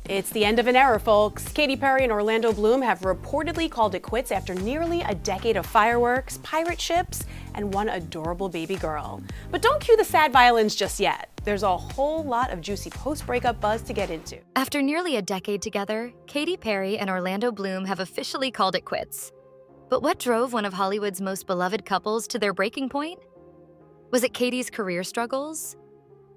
It's the end of an era, folks. Katy Perry and Orlando Bloom have reportedly called it quits after nearly a decade of fireworks, pirate ships, and one adorable baby girl. But don't cue the sad violins just yet. There's a whole lot of juicy post-breakup buzz to get into. After nearly a decade together, Katy Perry and Orlando Bloom have officially called it quits. But what drove one of Hollywood's most beloved couples to their breaking point? Was it Katy's career struggles?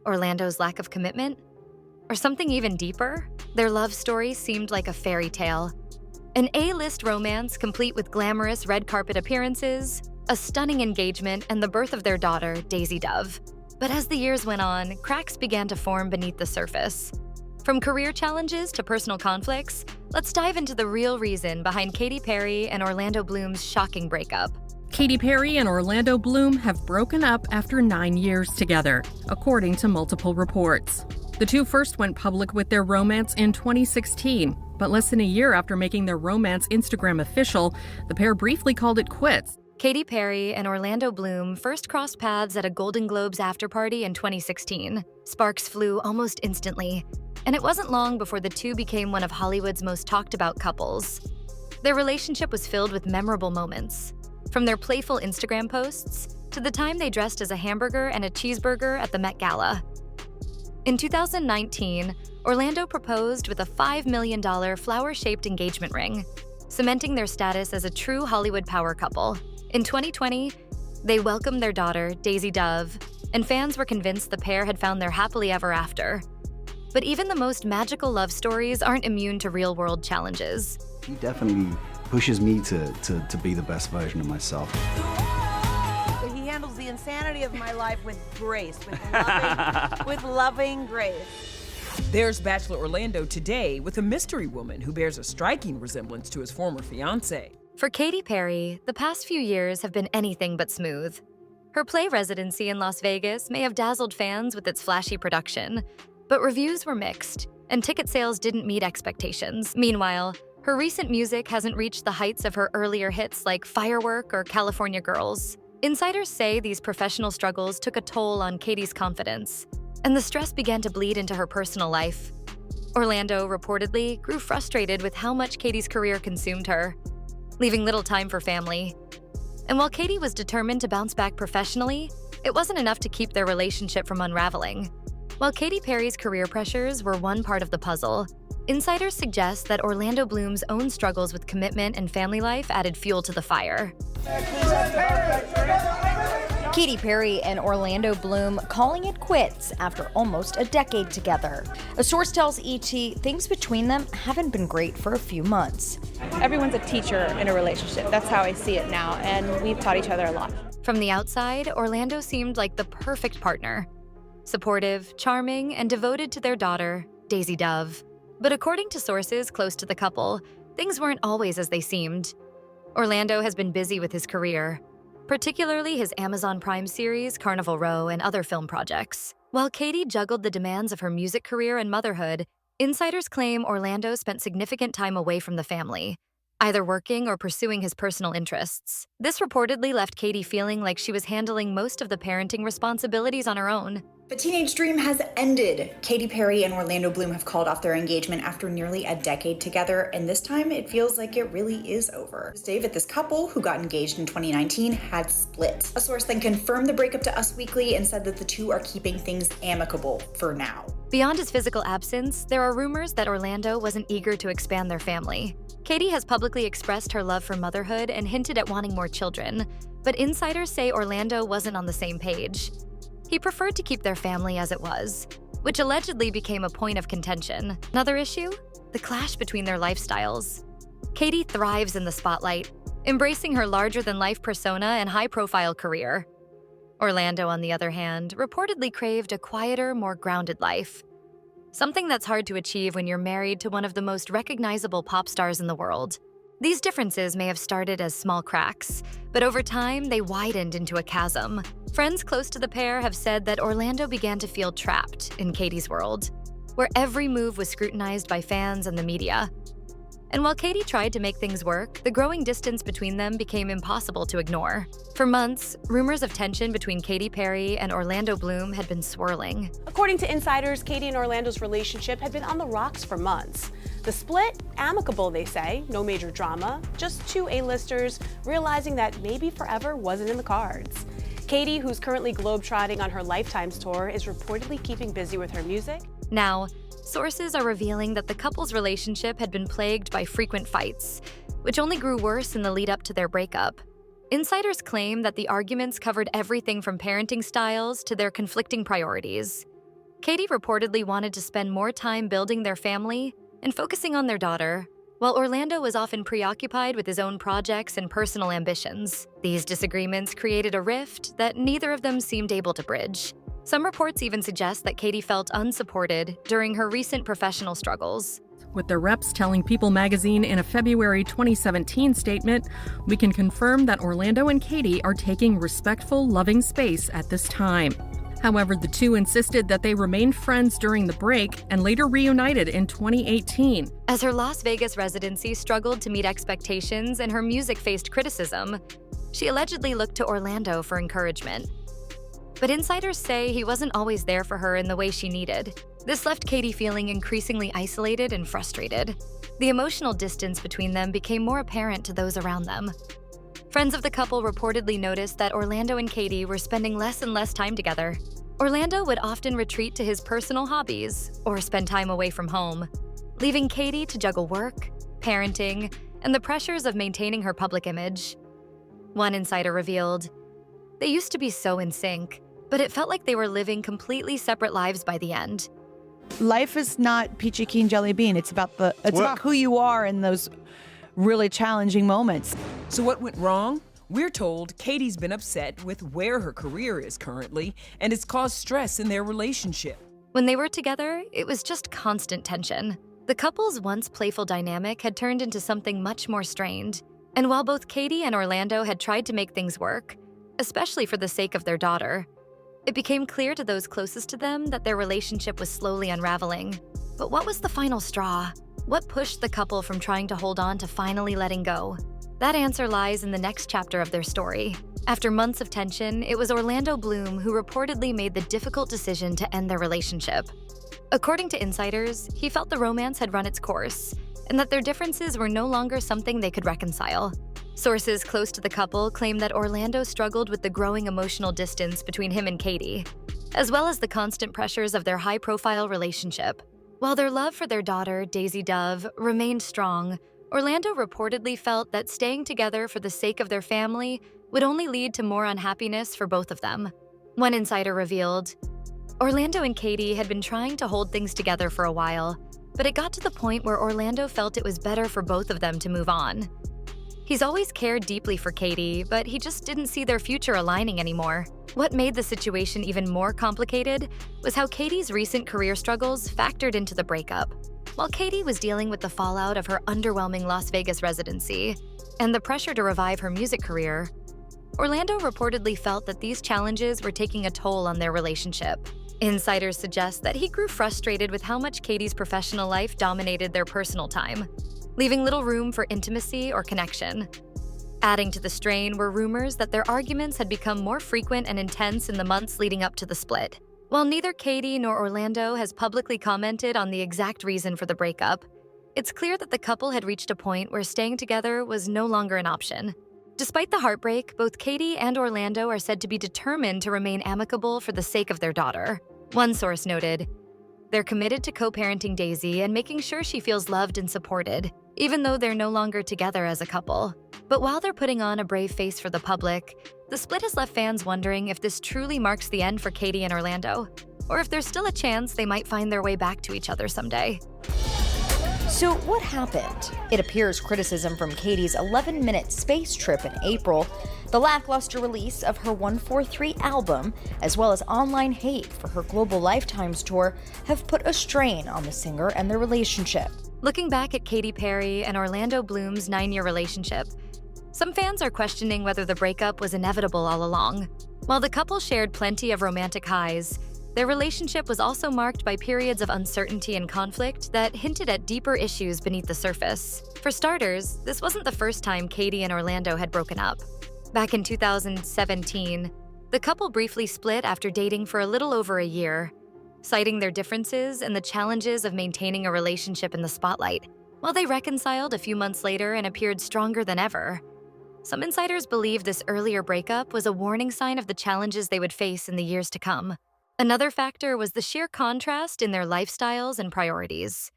Orlando's lack of commitment? Or something even deeper? Their love story seemed like a fairy tale. An A-list romance complete with glamorous red carpet appearances, a stunning engagement, and the birth of their daughter, Daisy Dove. But as the years went on, cracks began to form beneath the surface. From career challenges to personal conflicts, let's dive into the real reason behind Katy Perry and Orlando Bloom's shocking breakup. Katy Perry and Orlando Bloom have broken up after 9 years together, according to multiple reports. The two first went public with their romance in 2016, but less than a year after making their romance Instagram official, the pair briefly called it quits. Katy Perry and Orlando Bloom first crossed paths at a Golden Globes afterparty in 2016. Sparks flew almost instantly, and it wasn't long before the two became one of Hollywood's most talked about couples. Their relationship was filled with memorable moments, from their playful Instagram posts to the time they dressed as a hamburger and a cheeseburger at the Met Gala. In 2019, Orlando proposed with a $5 million flower-shaped engagement ring, cementing their status as a true Hollywood power couple. In 2020, they welcomed their daughter, Daisy Dove, and fans were convinced the pair had found their happily ever after. But even the most magical love stories aren't immune to real-world challenges. He definitely pushes me to be the best version of myself. He handles the insanity of my life with grace, with loving grace. There's Bachelor Orlando today with a mystery woman who bears a striking resemblance to his former fiancé. For Katy Perry, the past few years have been anything but smooth. Her play residency in Las Vegas may have dazzled fans with its flashy production, but reviews were mixed, and ticket sales didn't meet expectations. Meanwhile, her recent music hasn't reached the heights of her earlier hits like Firework or California Girls. Insiders say these professional struggles took a toll on Katy's confidence, and the stress began to bleed into her personal life. Orlando reportedly grew frustrated with how much Katy's career consumed her, leaving little time for family. And while Katy was determined to bounce back professionally, it wasn't enough to keep their relationship from unraveling. While Katy Perry's career pressures were one part of the puzzle, insiders suggest that Orlando Bloom's own struggles with commitment and family life added fuel to the fire. Katy Perry and Orlando Bloom calling it quits after almost a decade together. A source tells ET things between them haven't been great for a few months. Everyone's a teacher in a relationship. That's how I see it now, and we've taught each other a lot. From the outside, Orlando seemed like the perfect partner. Supportive, charming, and devoted to their daughter, Daisy Dove. But according to sources close to the couple, things weren't always as they seemed. Orlando has been busy with his career, particularly his Amazon Prime series, Carnival Row, and other film projects. While Katy juggled the demands of her music career and motherhood, insiders claim Orlando spent significant time away from the family, either working or pursuing his personal interests. This reportedly left Katy feeling like she was handling most of the parenting responsibilities on her own. The teenage dream has ended. Katy Perry and Orlando Bloom have called off their engagement after nearly a decade together, and this time it feels like it really is over. David, this couple, who got engaged in 2019, had split. A source then confirmed the breakup to Us Weekly and said that the two are keeping things amicable for now. Beyond his physical absence, there are rumors that Orlando wasn't eager to expand their family. Katy has publicly expressed her love for motherhood and hinted at wanting more children, but insiders say Orlando wasn't on the same page. He preferred to keep their family as it was, which allegedly became a point of contention. Another issue? The clash between their lifestyles. Katy thrives in the spotlight, embracing her larger-than-life persona and high-profile career. Orlando, on the other hand, reportedly craved a quieter, more grounded life. Something that's hard to achieve when you're married to one of the most recognizable pop stars in the world. These differences may have started as small cracks, but over time, they widened into a chasm. Friends close to the pair have said that Orlando began to feel trapped in Katy's world, where every move was scrutinized by fans and the media. And while Katy tried to make things work, the growing distance between them became impossible to ignore. For months, rumors of tension between Katy Perry and Orlando Bloom had been swirling. According to insiders, Katy and Orlando's relationship had been on the rocks for months. The split, amicable they say, no major drama, just two A-listers realizing that maybe forever wasn't in the cards. Katy, who's currently globetrotting on her Lifetimes tour, is reportedly keeping busy with her music. Now, sources are revealing that the couple's relationship had been plagued by frequent fights, which only grew worse in the lead up to their breakup. Insiders claim that the arguments covered everything from parenting styles to their conflicting priorities. Katy reportedly wanted to spend more time building their family and focusing on their daughter, while Orlando was often preoccupied with his own projects and personal ambitions. These disagreements created a rift that neither of them seemed able to bridge. Some reports even suggest that Katy felt unsupported during her recent professional struggles. With their reps telling People magazine in a February 2017 statement, "We can confirm that Orlando and Katy are taking respectful, loving space at this time." However, the two insisted that they remained friends during the break and later reunited in 2018. As her Las Vegas residency struggled to meet expectations and her music faced criticism, she allegedly looked to Orlando for encouragement. But insiders say he wasn't always there for her in the way she needed. This left Katy feeling increasingly isolated and frustrated. The emotional distance between them became more apparent to those around them. Friends of the couple reportedly noticed that Orlando and Katy were spending less and less time together. Orlando would often retreat to his personal hobbies or spend time away from home, leaving Katy to juggle work, parenting, and the pressures of maintaining her public image. One insider revealed, "They used to be so in sync, but it felt like they were living completely separate lives by the end." Life is not peachy keen jelly bean. It's about who you are in those really challenging moments. So what went wrong? We're told Katy's been upset with where her career is currently, and it's caused stress in their relationship. When they were together, it was just constant tension. The couple's once playful dynamic had turned into something much more strained. And while both Katy and Orlando had tried to make things work, especially for the sake of their daughter, it became clear to those closest to them that their relationship was slowly unraveling. But what was the final straw? What pushed the couple from trying to hold on to finally letting go? That answer lies in the next chapter of their story. After months of tension, it was Orlando Bloom who reportedly made the difficult decision to end their relationship. According to insiders, he felt the romance had run its course, and that their differences were no longer something they could reconcile. Sources close to the couple claim that Orlando struggled with the growing emotional distance between him and Katy, as well as the constant pressures of their high-profile relationship. While their love for their daughter, Daisy Dove, remained strong, Orlando reportedly felt that staying together for the sake of their family would only lead to more unhappiness for both of them. One insider revealed, Orlando and Katy had been trying to hold things together for a while, but it got to the point where Orlando felt it was better for both of them to move on. He's always cared deeply for Katy, but he just didn't see their future aligning anymore. What made the situation even more complicated was how Katy's recent career struggles factored into the breakup. While Katy was dealing with the fallout of her underwhelming Las Vegas residency and the pressure to revive her music career, Orlando reportedly felt that these challenges were taking a toll on their relationship. Insiders suggest that he grew frustrated with how much Katy's professional life dominated their personal time, leaving little room for intimacy or connection. Adding to the strain were rumors that their arguments had become more frequent and intense in the months leading up to the split. While neither Katy nor Orlando has publicly commented on the exact reason for the breakup, it's clear that the couple had reached a point where staying together was no longer an option. Despite the heartbreak, both Katy and Orlando are said to be determined to remain amicable for the sake of their daughter. One source noted, "They're committed to co-parenting Daisy and making sure she feels loved and supported, even though they're no longer together as a couple." But while they're putting on a brave face for the public, the split has left fans wondering if this truly marks the end for Katy and Orlando, or if there's still a chance they might find their way back to each other someday. So what happened? It appears criticism from Katy's 11-minute space trip in April, the lackluster release of her 143 album, as well as online hate for her global Lifetimes tour have put a strain on the singer and their relationship. Looking back at Katy Perry and Orlando Bloom's 9-year relationship, some fans are questioning whether the breakup was inevitable all along. While the couple shared plenty of romantic highs, Their relationship was also marked by periods of uncertainty and conflict that hinted at deeper issues beneath the surface. For starters, this wasn't the first time Katy and Orlando had broken up. Back in 2017, the couple briefly split after dating for a little over a year, citing their differences and the challenges of maintaining a relationship in the spotlight. While they reconciled a few months later and appeared stronger than ever, some insiders believe this earlier breakup was a warning sign of the challenges they would face in the years to come. Another factor was the sheer contrast in their lifestyles and priorities.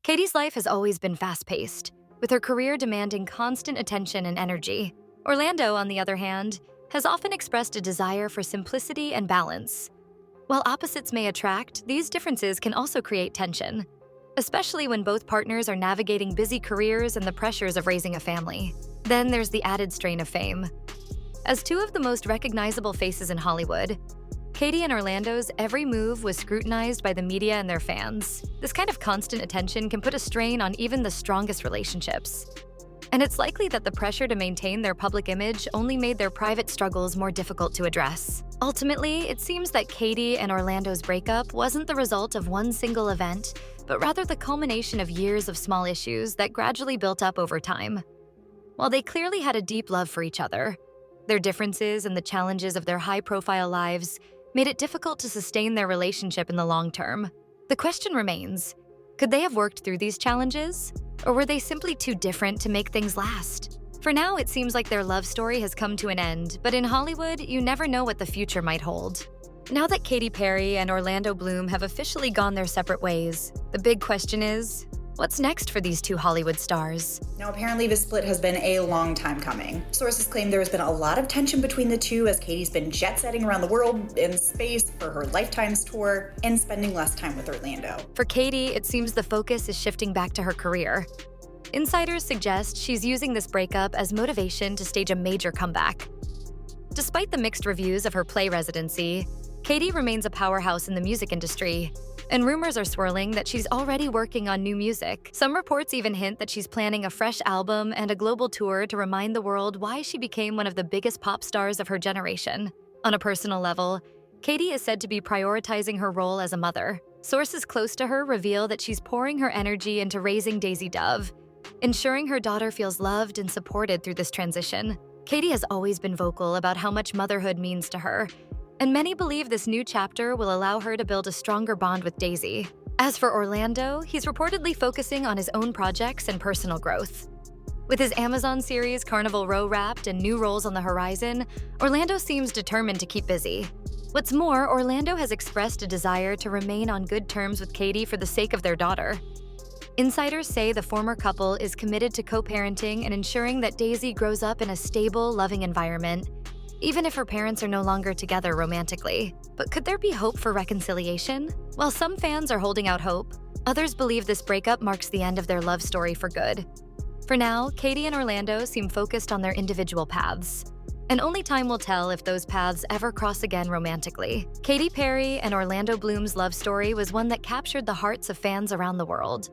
Katy's life has always been fast-paced, with her career demanding constant attention and energy. Orlando, on the other hand, has often expressed a desire for simplicity and balance. While opposites may attract, these differences can also create tension, especially when both partners are navigating busy careers and the pressures of raising a family. Then there's the added strain of fame. As two of the most recognizable faces in Hollywood, Katy and Orlando's every move was scrutinized by the media and their fans. This kind of constant attention can put a strain on even the strongest relationships. And it's likely that the pressure to maintain their public image only made their private struggles more difficult to address. Ultimately, it seems that Katy and Orlando's breakup wasn't the result of one single event, but rather the culmination of years of small issues that gradually built up over time. While they clearly had a deep love for each other, their differences and the challenges of their high-profile lives made it difficult to sustain their relationship in the long term. The question remains, could they have worked through these challenges? Or were they simply too different to make things last? For now, it seems like their love story has come to an end, but in Hollywood, you never know what the future might hold. Now that Katy Perry and Orlando Bloom have officially gone their separate ways, the big question is, what's next for these two Hollywood stars? Now, apparently this split has been a long time coming. Sources claim there has been a lot of tension between the two as Katy's been jet-setting around the world in space for her Lifetimes tour and spending less time with Orlando. For Katy, it seems the focus is shifting back to her career. Insiders suggest she's using this breakup as motivation to stage a major comeback. Despite the mixed reviews of her play residency, Katy remains a powerhouse in the music industry, and rumors are swirling that she's already working on new music. Some reports even hint that she's planning a fresh album and a global tour to remind the world why she became one of the biggest pop stars of her generation. On a personal level, Katy is said to be prioritizing her role as a mother. Sources close to her reveal that she's pouring her energy into raising Daisy Dove, ensuring her daughter feels loved and supported through this transition. Katy has always been vocal about how much motherhood means to her, and many believe this new chapter will allow her to build a stronger bond with Daisy. As for Orlando, he's reportedly focusing on his own projects and personal growth. With his Amazon series Carnival Row wrapped and new roles on the horizon, Orlando seems determined to keep busy. What's more, Orlando has expressed a desire to remain on good terms with Katy for the sake of their daughter. Insiders say the former couple is committed to co-parenting and ensuring that Daisy grows up in a stable, loving environment, even if her parents are no longer together romantically. But could there be hope for reconciliation? While some fans are holding out hope, others believe this breakup marks the end of their love story for good. For now, Katy and Orlando seem focused on their individual paths, and only time will tell if those paths ever cross again romantically. Katy Perry and Orlando Bloom's love story was one that captured the hearts of fans around the world.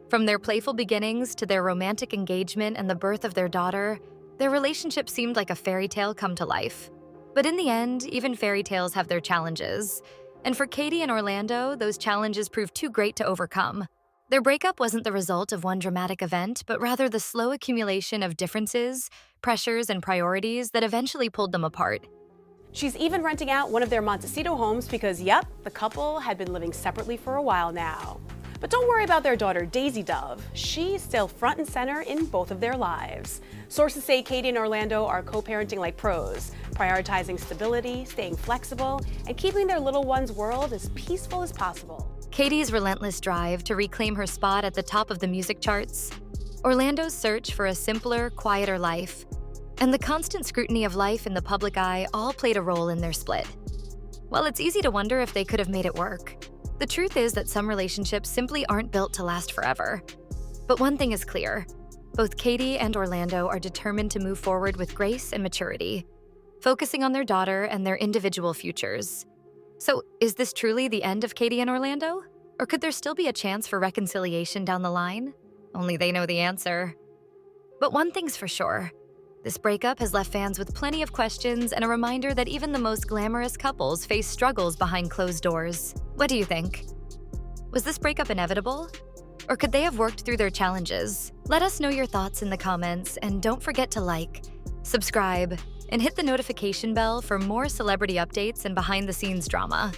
From their playful beginnings to their romantic engagement and the birth of their daughter, their relationship seemed like a fairy tale come to life. But in the end, even fairy tales have their challenges. And for Katy and Orlando, those challenges proved too great to overcome. Their breakup wasn't the result of one dramatic event, but rather the slow accumulation of differences, pressures, and priorities that eventually pulled them apart. She's even renting out one of their Montecito homes because, yep, the couple had been living separately for a while now. But don't worry about their daughter, Daisy Dove. She's still front and center in both of their lives. Sources say Katy and Orlando are co-parenting like pros, prioritizing stability, staying flexible, and keeping their little one's world as peaceful as possible. Katy's relentless drive to reclaim her spot at the top of the music charts, Orlando's search for a simpler, quieter life, and the constant scrutiny of life in the public eye all played a role in their split. While it's easy to wonder if they could have made it work, the truth is that some relationships simply aren't built to last forever. But one thing is clear. Both Katy and Orlando are determined to move forward with grace and maturity, focusing on their daughter and their individual futures. So, is this truly the end of Katy and Orlando? Or could there still be a chance for reconciliation down the line? Only they know the answer. But one thing's for sure. This breakup has left fans with plenty of questions and a reminder that even the most glamorous couples face struggles behind closed doors. What do you think? Was this breakup inevitable? Or could they have worked through their challenges? Let us know your thoughts in the comments, and don't forget to like, subscribe, and hit the notification bell for more celebrity updates and behind-the-scenes drama.